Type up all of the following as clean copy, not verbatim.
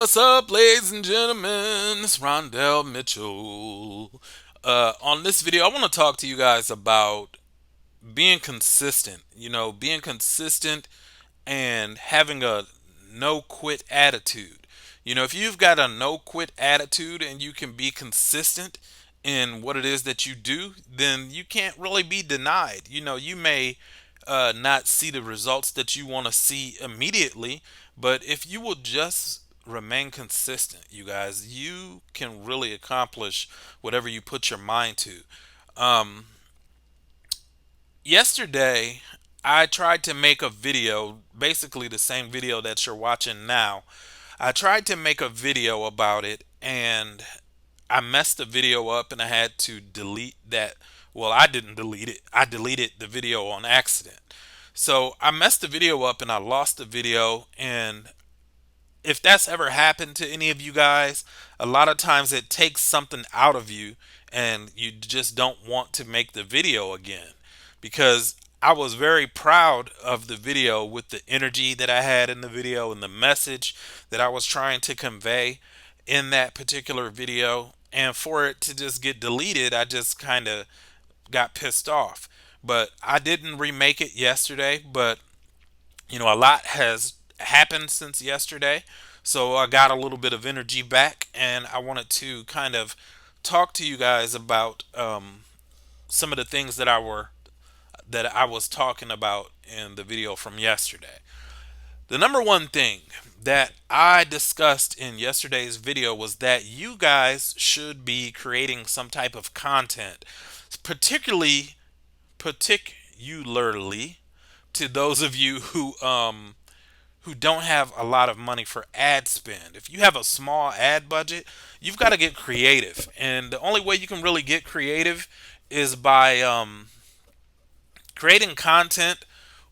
What's up, ladies and gentlemen? It's Rondell Mitchell. On this video, I want to talk to you guys about being consistent. Being consistent and having a no quit attitude. If you've got a no quit attitude and you can be consistent in what it is that you do, then you can't really be denied. You may not see the results that you want to see immediately, but if you will just remain consistent, you guys, you can really accomplish whatever you put your mind to. Um, Yesterday, I tried to make a video, basically the same video that you're watching now. I tried to make a video about it and I messed the video up and I had to delete that. Well, I didn't delete it. I deleted the video on accident. So I messed the video up and I lost the video. And if that's ever happened to any of you guys, a lot of times it takes something out of you and you just don't want to make the video again. Because I was very proud of the video with the energy that I had in the video and the message that I was trying to convey in that particular video. And for it to just get deleted, I just kind of got pissed off. But I didn't remake it yesterday, but a lot has happened since yesterday. So I got a little bit of energy back, and I wanted to kind of talk to you guys about some of the things that I was talking about in the video from yesterday. The number one thing that I discussed in yesterday's video was that you guys should be creating some type of content, particularly to those of you who don't have a lot of money for ad spend. If you have a small ad budget, you've got to get creative, and the only way you can really get creative is by creating content,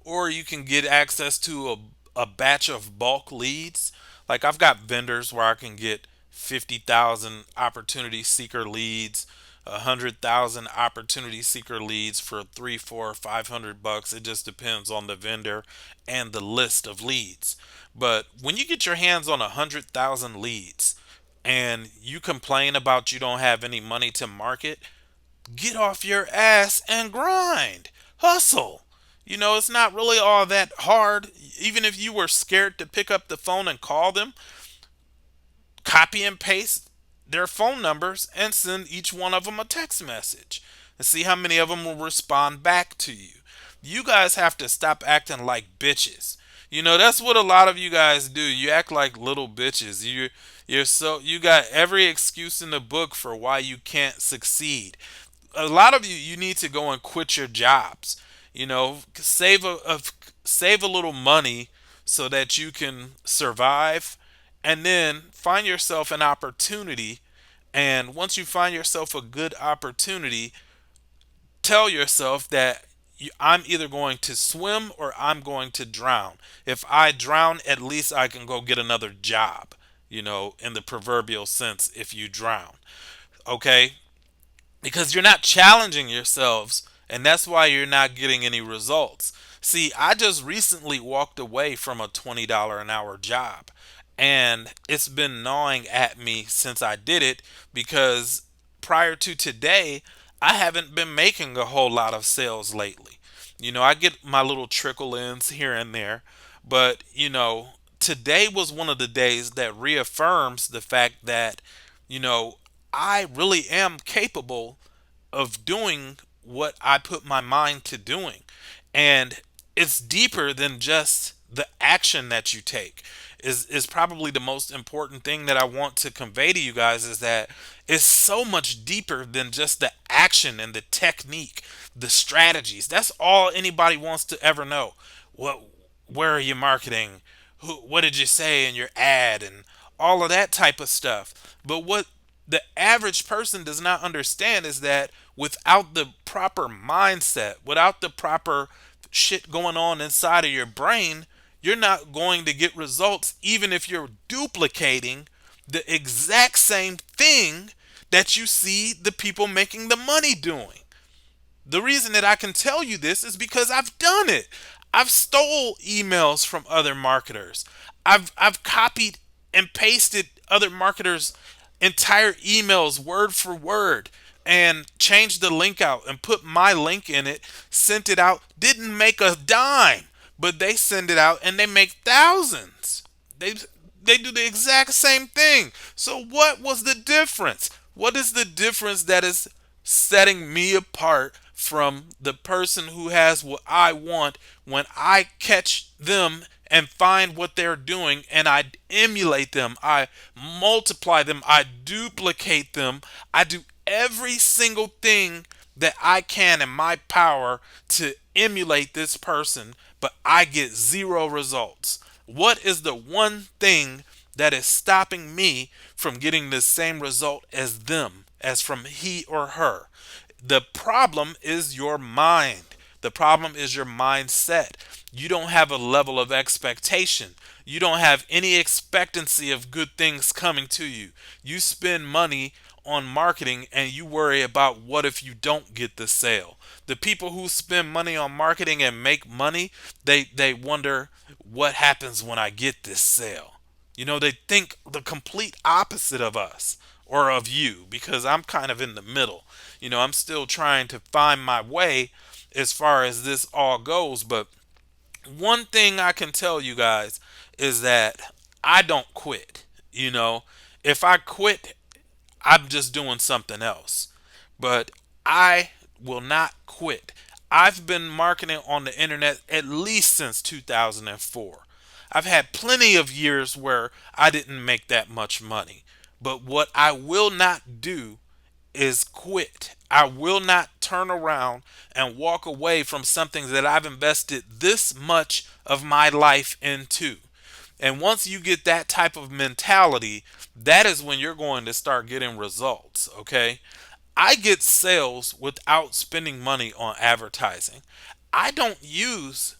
or you can get access to a batch of bulk leads. Like I've got vendors where I can get 50,000 opportunity seeker leads, 100,000 opportunity seeker leads for 3, 4, 500 bucks. It just depends on the vendor and the list of leads. But when you get your hands on 100,000 leads and you complain about you don't have any money to market, get off your ass and grind. Hustle. It's not really all that hard. Even if you were scared to pick up the phone and call them, copy and paste their phone numbers and send each one of them a text message and see how many of them will respond back to you. You guys have to stop acting like bitches. That's what a lot of you guys do. You act like little bitches. You got every excuse in the book for why you can't succeed. A lot of you need to go and quit your jobs. Save a little money so that you can survive, and then find yourself an opportunity. And once you find yourself a good opportunity, tell yourself that I'm either going to swim or I'm going to drown. If I drown, at least I can go get another job, in the proverbial sense, if you drown. Okay? Because you're not challenging yourselves, and that's why you're not getting any results. See, I just recently walked away from a $20 an hour job, and it's been gnawing at me since I did it, because prior to today, I haven't been making a whole lot of sales lately. I get my little trickle ins here and there, but today was one of the days that reaffirms the fact that, you know, I really am capable of doing what I put my mind to doing. And it's deeper than just the action that you take. Is probably the most important thing that I want to convey to you guys, is that it's so much deeper than just the action and the technique, the strategies. That's all anybody wants to ever know. What Where are you marketing? What did you say in your ad, and all of that type of stuff. But what the average person does not understand is that without the proper mindset, without the proper shit going on inside of your brain, you're not going to get results, even if you're duplicating the exact same thing that you see the people making the money doing. The reason that I can tell you this is because I've done it. I've stole emails from other marketers. I've copied and pasted other marketers' entire emails word for word and changed the link out and put my link in it, sent it out, didn't make a dime, but they send it out and they make thousands. They do the exact same thing. So what was the difference? What is the difference that is setting me apart from the person who has what I want when I catch them and find what they're doing and I emulate them, I multiply them, I duplicate them, I do every single thing that I can in my power to emulate this person, but I get zero results. What is the one thing that is stopping me from getting the same result as them, as from he or her? The problem is your mind. The problem is your mindset. You don't have a level of expectation. You don't have any expectancy of good things coming to you. You spend money on marketing and you worry about what if you don't get the sale. The people who spend money on marketing and make money, they wonder what happens when I get this sale. They think the complete opposite of us or of you, because I'm kind of in the middle. I'm still trying to find my way as far as this all goes. But one thing I can tell you guys is that I don't quit. If I quit, I'm just doing something else. But I will not quit. I've been marketing on the internet at least since 2004. I've had plenty of years where I didn't make that much money. But what I will not do is quit. I will not turn around and walk away from something that I've invested this much of my life into. And once you get that type of mentality, that is when you're going to start getting results, okay? I get sales without spending money on advertising. I don't use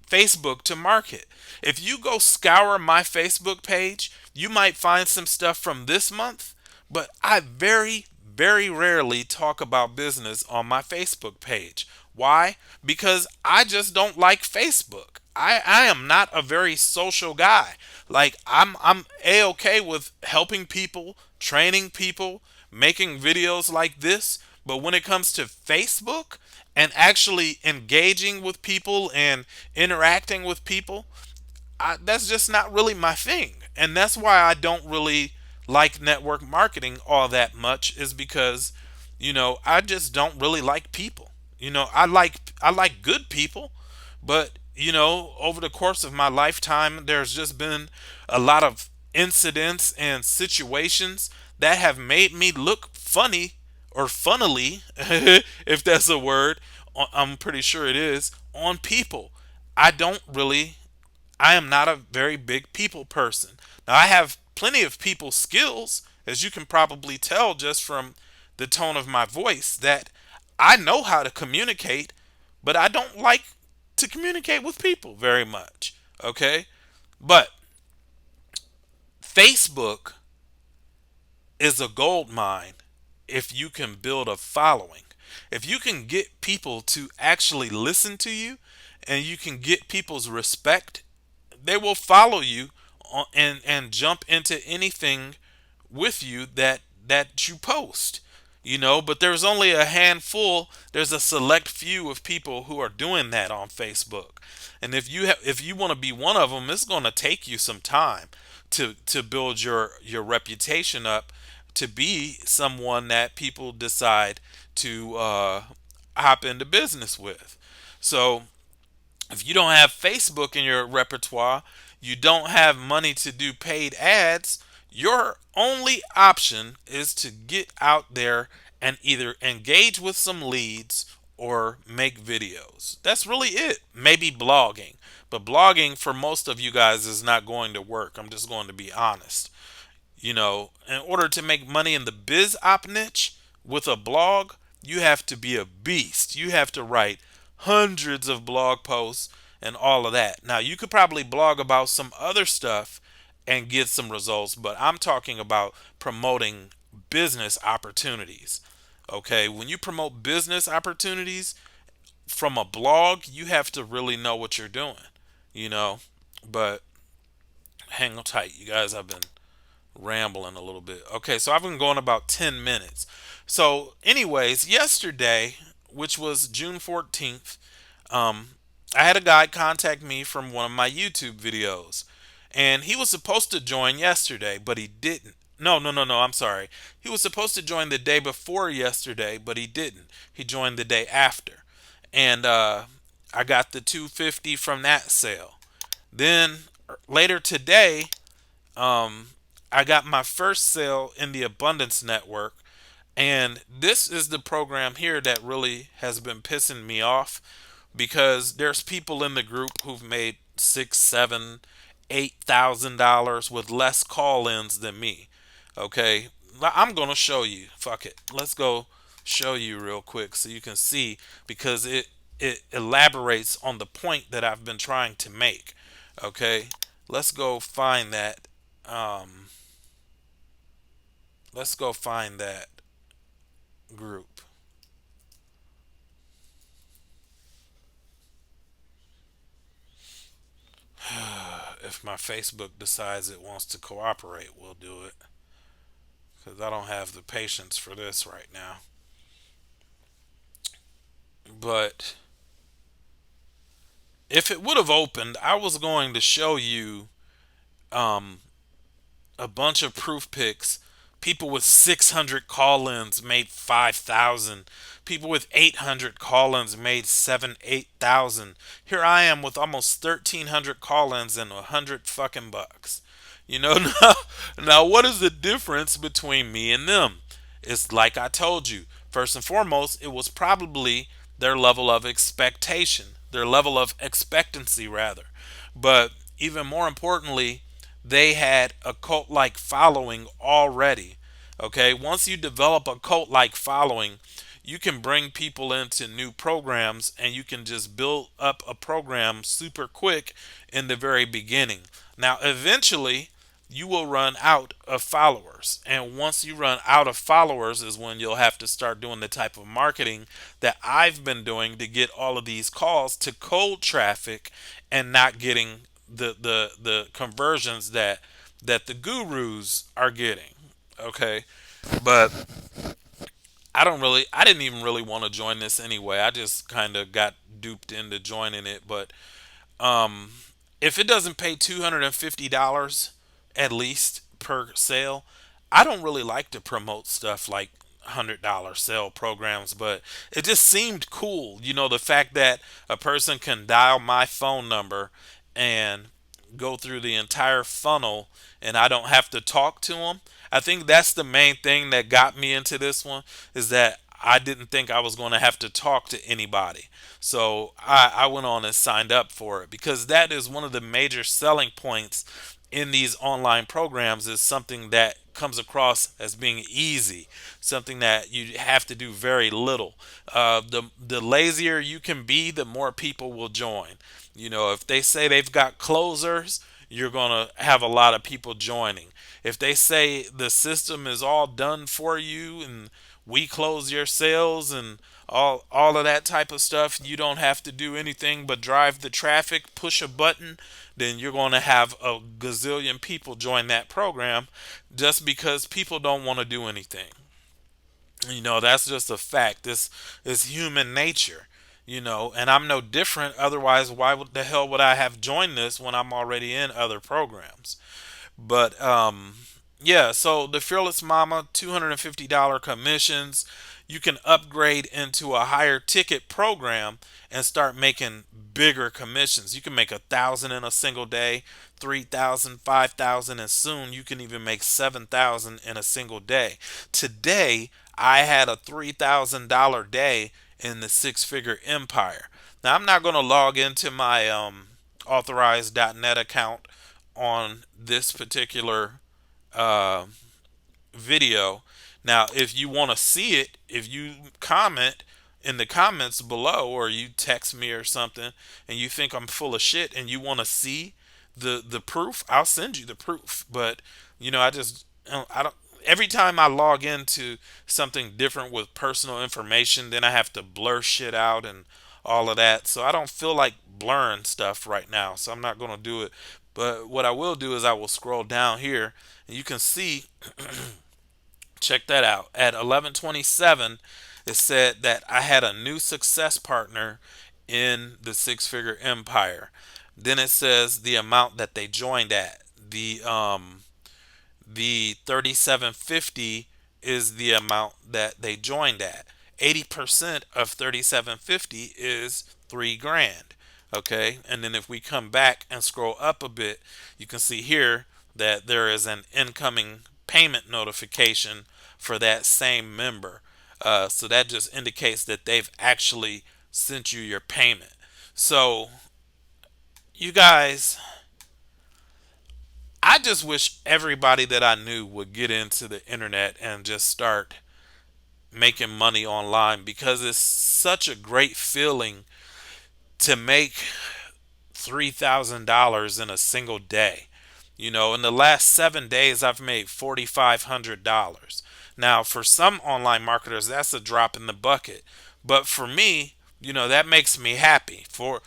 Facebook to market. If you go scour my Facebook page, you might find some stuff from this month, but I very rarely talk about business on my Facebook page. Why? Because I just don't like Facebook. I am not a very social guy. Like I'm a-okay with helping people, training people, making videos like this, but when it comes to Facebook and actually engaging with people and interacting with people, that's just not really my thing. And that's why I don't really like network marketing all that much, is because I just don't really like people. I like good people, but over the course of my lifetime there's just been a lot of incidents and situations that have made me look funny, or funnily, if that's a word. I'm pretty sure it is, on people. I don't really I am not a very big people person. Now, I have plenty of people skills, as you can probably tell just from the tone of my voice, that I know how to communicate, but I don't like to communicate with people very much. Okay? But Facebook is a gold mine if you can build a following. If you can get people to actually listen to you and you can get people's respect, they will follow you and jump into anything with you that you post. But there's only a handful, there's a select few of people who are doing that on Facebook. And if you want to be one of them, it's going to take you some time to build your reputation up, to be someone that people decide to hop into business with. So if you don't have Facebook in your repertoire, you don't have money to do paid ads, your only option is to get out there and either engage with some leads or make videos. That's really it. Maybe blogging. But blogging for most of you guys is not going to work. I'm just going to be honest. In order to make money in the biz op niche with a blog, you have to be a beast. You have to write hundreds of blog posts and all of that. Now, you could probably blog about some other stuff and get some results, but I'm talking about promoting business opportunities. Okay, when you promote business opportunities from a blog, you have to really know what you're doing, you know. But Hang tight, you guys. I've been rambling a little bit. Okay, so I've been going about 10 minutes. So, anyways, yesterday, which was June 14th, um, I had a guy contact me from one of my YouTube videos. And he was supposed to join yesterday, but he didn't. No, no, no, no, I'm sorry. He was supposed to join the day before yesterday, but he didn't. He joined the day after. And I got the 250 from that sale. Then later today, um, I got my first sale in the Abundance Network, and this is the program here that really has been pissing me off because there's people in the group who've made six, seven, $8,000 with less call-ins than me. Okay, I'm gonna show you. Fuck it. Let's go show you real quick so you can see because it elaborates on the point that I've been trying to make. Okay, let's go find that. Um, let's go find that group. If my Facebook decides it wants to cooperate, we'll do it because I don't have the patience for this right now. But if it would have opened, I was going to show you um, a bunch of proof pics. People with 600 call-ins made 5,000. People with 800 call-ins made 7, 8,000. Here I am with almost 1,300 call-ins and 100 fucking bucks. You know, now what is the difference between me and them? It's like I told you. First and foremost, it was probably their level of expectation, their level of expectancy, rather. But even more importantly, they had a cult like following already. Okay, once you develop a cult like following, you can bring people into new programs and you can just build up a program super quick in the very beginning. Now, eventually, you will run out of followers. And once you run out of followers, is when you'll have to start doing the type of marketing that I've been doing to get all of these calls to cold traffic and not getting the conversions that the gurus are getting. Okay, but I didn't even really want to join this anyway. I just kind of got duped into joining it. But um, if it doesn't pay $250 at least per sale, I don't really like to promote stuff like $100 sale programs, but it just seemed cool. You know, the fact that a person can dial my phone number and go through the entire funnel and I don't have to talk to them. I think that's the main thing that got me into this one is that I didn't think I was going to have to talk to anybody. So I went on and signed up for it because that is one of the major selling points in these online programs is something that comes across as being easy, something that you have to do very little. The lazier you can be, the more people will join. You know, if they say they've got closers, you're going to have a lot of people joining. If they say the system is all done for you and we close your sales and all of that type of stuff, you don't have to do anything but drive the traffic, push a button, then you're going to have a gazillion people join that program just because people don't want to do anything. You know, that's just a fact. This is human nature, you know, and I'm no different. Otherwise, why the hell would I have joined this when I'm already in other programs? But yeah, so the Fearless Mama, $250 commissions. You can upgrade into a higher ticket program and start making bigger commissions. You can make 1,000 in a single day, 3,000, 5,000, and soon you can even make 7,000 in a single day. Today, I had a $3,000 day in the six figure empire. Now, I'm not going to log into my authorized.net account on this particular uh, video. Now, if you want to see it, if you comment in the comments below or you text me or something and you think I'm full of shit and you want to see the proof, I'll send you the proof. But, you know, I don't every time I log into something different with personal information, then I have to blur shit out and all of that. So I don't feel like blurring stuff right now. So I'm not going to do it. But what I will do is I will scroll down here and you can see, check that out. At 11:27, it said that I had a new success partner in the six figure empire. Then it says the amount that they joined at. The 3750 is the amount that they joined at. 80% of 3750 is 3 grand. Okay, and then if we come back and scroll up a bit, you can see here that there is an incoming payment notification for that same member. So that just indicates that they've actually sent you your payment. So, you guys, I just wish everybody that I knew would get into the internet and just start making money online, because it's such a great feeling to make $3,000 in a single day. In the last 7 days, I've made $4,500. Now, for some online marketers, that's a drop in the bucket. But for me, that makes me happy. For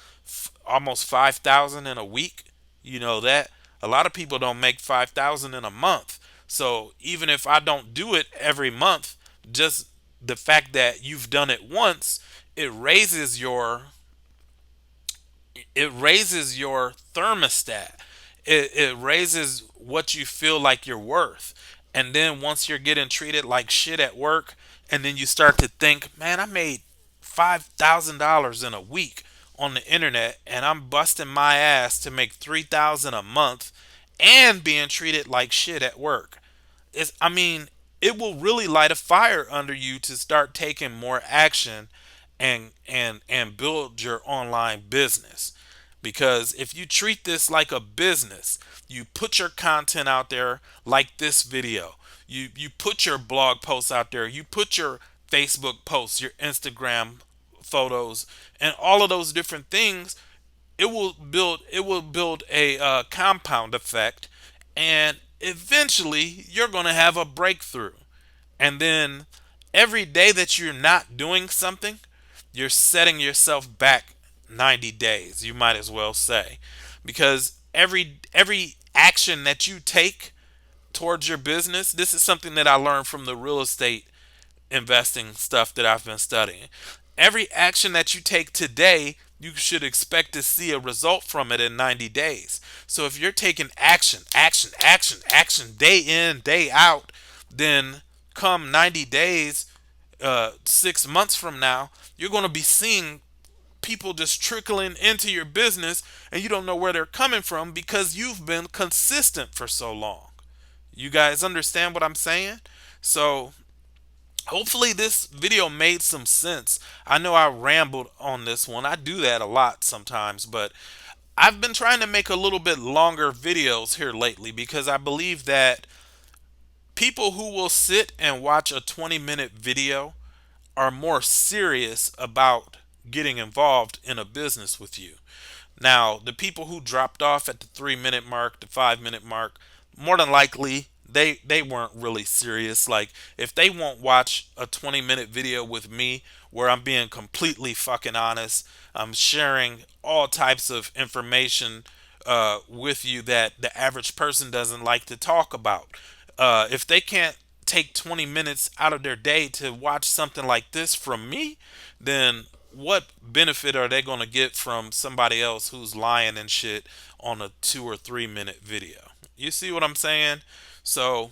almost 5,000 in a week, that a lot of people don't make 5,000 in a month. So even if I don't do it every month, just the fact that you've done it once, it raises your it raises your thermostat. It raises what you feel like you're worth. And then once you're getting treated like shit at work, and then you start to think, man, I made $5,000 in a week on the internet, and I'm busting my ass to make 3,000 a month and being treated like shit at work. I mean, it will really light a fire under you to start taking more action and build your online business. Because if you treat this like a business, you put your content out there like this video. You put your blog posts out there, you put your Facebook posts, your Instagram photos, and all of those different things. It will build a compound effect, and eventually you're going to have a breakthrough. And then every day that you're not doing something, you're setting yourself back 90 days, you might as well say. Because every action that you take towards your business, this is something that I learned from the real estate investing stuff that I've been studying. Every action that you take today, you should expect to see a result from it in 90 days. So if you're taking action, action, action, action day in, day out, then come 90 days, 6 months from now, you're going to be seeing people just trickling into your business, and you don't know where they're coming from because you've been consistent for so long. You guys understand what I'm saying? So hopefully this video made some sense. I know I rambled on this one. I do that a lot sometimes, but I've been trying to make a little bit longer videos here lately because I believe that people who will sit and watch a 20-minute video are more serious about getting involved in a business with you. Now, the people who dropped off at the 3 minute mark, the 5 minute mark, more than likely they weren't really serious. Like, if they won't watch a 20-minute video with me where I'm being completely fucking honest, I'm sharing all types of information with you that the average person doesn't like to talk about. If they can't take 20 minutes out of their day to watch something like this from me, then what benefit are they going to get from somebody else who's lying and shit on a 2 or 3 minute video? You see what I'm saying? So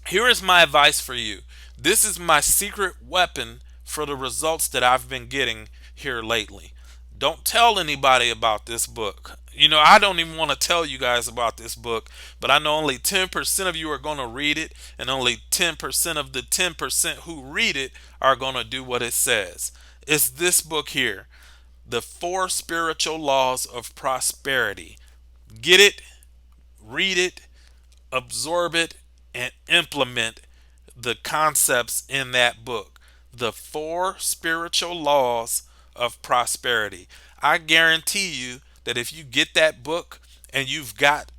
here is my advice for you. This is my secret weapon for the results that I've been getting here lately. Don't tell anybody about this book. I don't even want to tell you guys about this book, but I know only 10% of you are going to read it, and only 10% of the 10% who read it are going to do what it says. It's this book here, The Four Spiritual Laws of Prosperity. Get it, read it, absorb it, and implement the concepts in that book. The Four Spiritual Laws of Prosperity. I guarantee you that if you get that book and you've got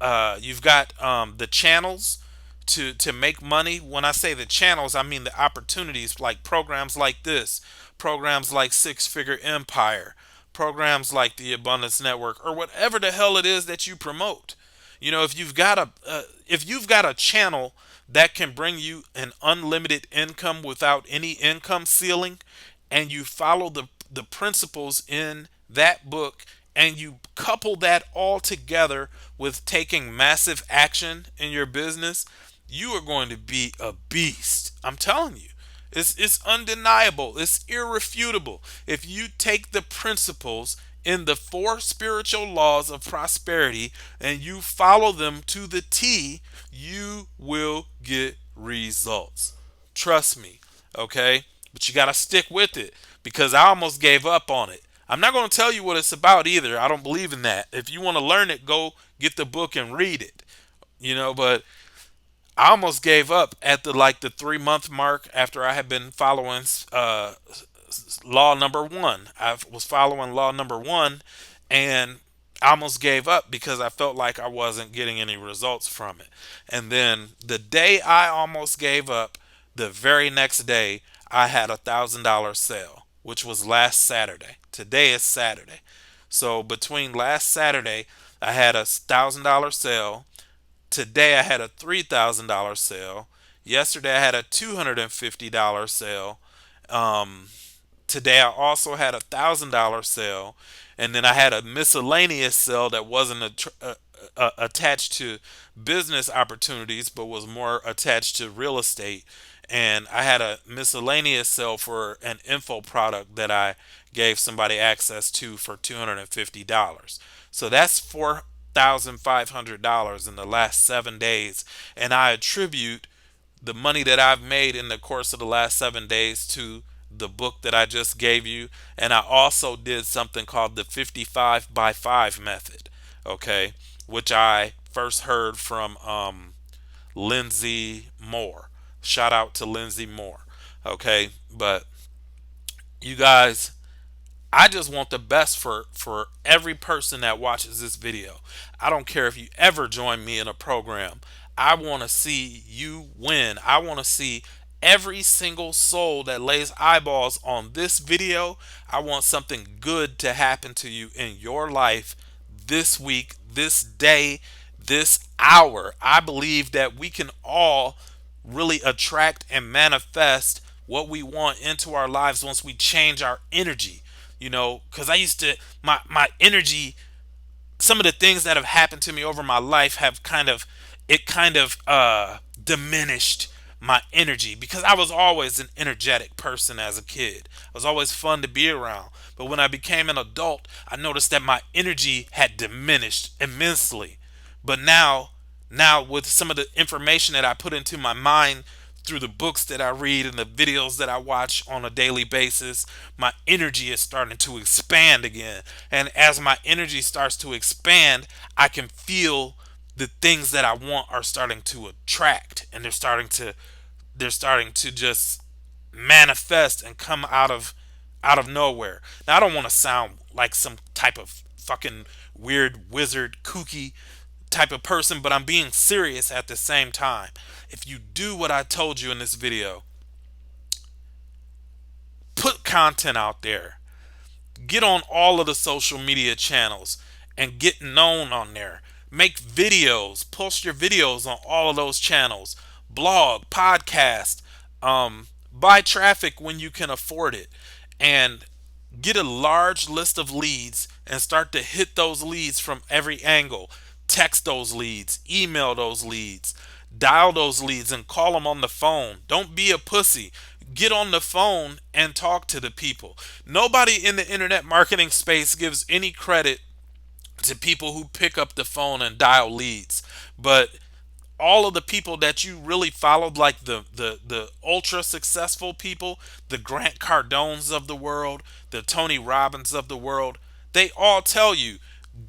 the channels to make money. When I say the channels, I mean the opportunities, like programs like this, programs like Six Figure Empire, programs like the Abundance Network or whatever the hell it is that you promote. If you've got a channel that can bring you an unlimited income without any income ceiling, and you follow the principles in that book, and you couple that all together with taking massive action in your business, you are going to be a beast. I'm telling you. It's undeniable. It's irrefutable. If you take the principles in the four spiritual laws of prosperity and you follow them to the T, you will get results. Trust me, okay? But you got to stick with it because I almost gave up on it. I'm not going to tell you what it's about either. I don't believe in that. If you want to learn it, go get the book and read it. But I almost gave up at the 3 month mark after I had been following law number one. I was following law number one, and I almost gave up because I felt like I wasn't getting any results from it. And then the day I almost gave up, the very next day I had $1,000 sale, which was last Saturday. Today is Saturday. So between last Saturday, I had $1,000 sale. Today I had a $3,000 sale. Yesterday I had a $250 sale. Um, Today I also had $1,000 sale, and then I had a miscellaneous sale that wasn't attached to business opportunities, but was more attached to real estate. And I had a miscellaneous sale for an info product that I gave somebody access to for $250. So that's $4,500 in the last 7 days, and I attribute the money that I've made in the course of the last 7 days to the book that I just gave you. And I also did something called the 55 by 5 method, okay, which I first heard from Lindsay Moore. Shout out to Lindsay Moore, okay. But you guys, I just want the best for every person that watches this video. I don't care if you ever join me in a program. I want to see you win. I want to see every single soul that lays eyeballs on this video. I want something good to happen to you in your life this week, this day, this hour. I believe that we can all really attract and manifest what we want into our lives once we change our energy. Because I used to, my energy, some of the things that have happened to me over my life have kind of diminished my energy, because I was always an energetic person as a kid. I was always fun to be around. But when I became an adult, I noticed that my energy had diminished immensely. But now with some of the information that I put into my mind through the books that I read and the videos that I watch on a daily basis, my energy is starting to expand again. And as my energy starts to expand, I can feel the things that I want are starting to attract, and they're starting to just manifest and come out of nowhere. Now I don't want to sound like some type of fucking weird wizard kooky type of person, but I'm being serious at the same time. If you do what I told you in this video, put content out there, get on all of the social media channels and get known on there. Make videos, post your videos on all of those channels, blog, podcast, buy traffic when you can afford it, and get a large list of leads and start to hit those leads from every angle. Text those leads, email those leads, dial those leads, and call them on the phone. Don't be a pussy. Get on the phone and talk to the people. Nobody in the internet marketing space gives any credit to people who pick up the phone and dial leads. But all of the people that you really followed, like the ultra successful people, the Grant Cardones of the world, the Tony Robbins of the world, they all tell you,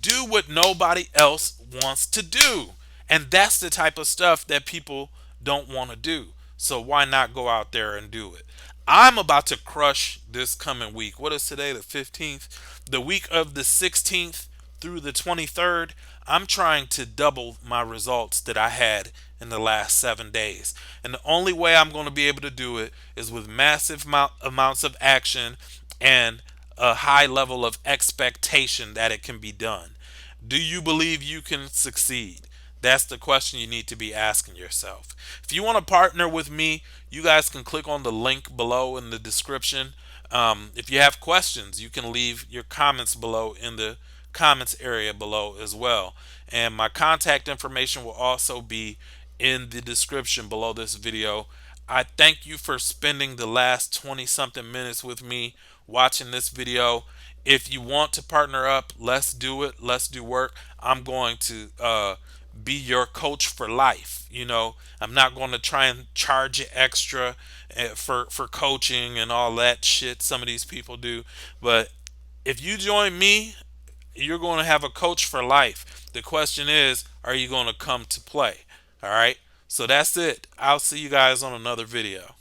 do what nobody else wants to do. And that's the type of stuff that people don't want to do. So why not go out there and do it? I'm about to crush this coming week. What is today, the 15th? The week of the 16th through the 23rd, I'm trying to double my results that I had in the last 7 days. And the only way I'm going to be able to do it is with massive amounts of action and a high level of expectation that it can be done. Do you believe you can succeed? That's the question you need to be asking yourself. If you want to partner with me, you guys can click on the link below in the description. If you have questions, you can leave your comments below in the comments area below as well. And my contact information will also be in the description below this video. I thank you for spending the last 20 something minutes with me watching this video. If you want to partner up, let's do it. Let's do work. I'm going to be your coach for life. I'm not going to try and charge you extra for coaching and all that shit some of these people do. But if you join me, you're going to have a coach for life. The question is, are you going to come to play? All right. So that's it. I'll see you guys on another video.